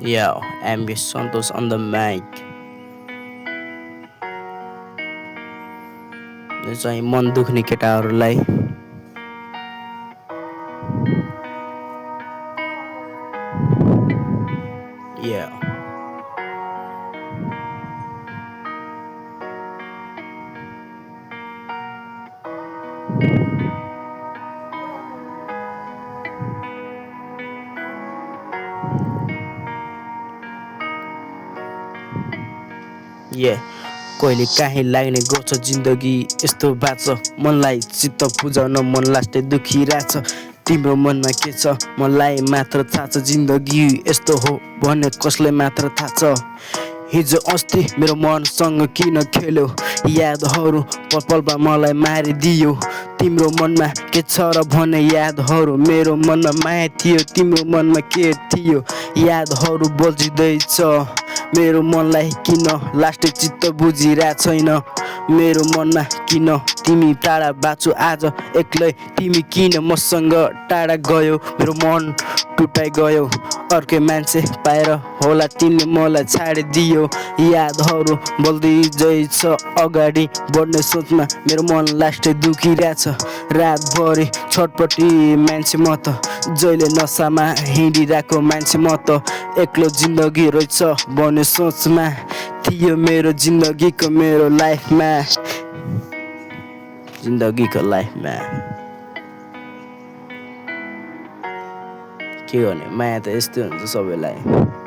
Yo, MB Santos on the mic. यो चाहिँ मन दुख्ने केटाहरूलाई Yeah. Yeah. कहिले काहीँ लाग्ने गर्छ जिन्दगी यस्तो बाँच मनलाई चित्त बुझाउन मन लास्टै दुखिरहेछ तिम्रो मनमा के छ मलाई मात्र थाहा छ जिन्दगी यस्तो हो भन्ने कसलाई मात्र थाहा छ हिजो अस्ति मेरो मनसँग किन खेल्यो यादहरू पल पलमा मलाई मारिदियो तिम्रो मनमा के छ र भने यादहरू मेरो मनमा माया थियो तिम्रो मनमा के थियो यादहरू बल्झिँदैछ मेरो मनलाई किन लास्टै चित्त बुझिरहेको छैन मेरो मनमा किन तिमी टाढा बाँचो आज एक्लै तिमी किन मसँग टाढा गयो मेरो मन टुटाइ गयो अर्कै मान्छे पाएर होला तिमीले मलाई छाडिदियो यादहरू बल्दै छ अगाडि बढ्ने सोचमा मेरो मन लास्टै दुखिरहेछ रातभरि छटपट्टि मान्छे म त जहिले नसामा हिँडिरहेको मान्छे म त एक्लो जिन्दगी रहेछ भन्ने सोचमा थियो मेरो जिन्दगीको मेरो लाइफमा जिन्दगीको लाइफमा के गर्ने माया त यस्तै हुन्छ सबैलाई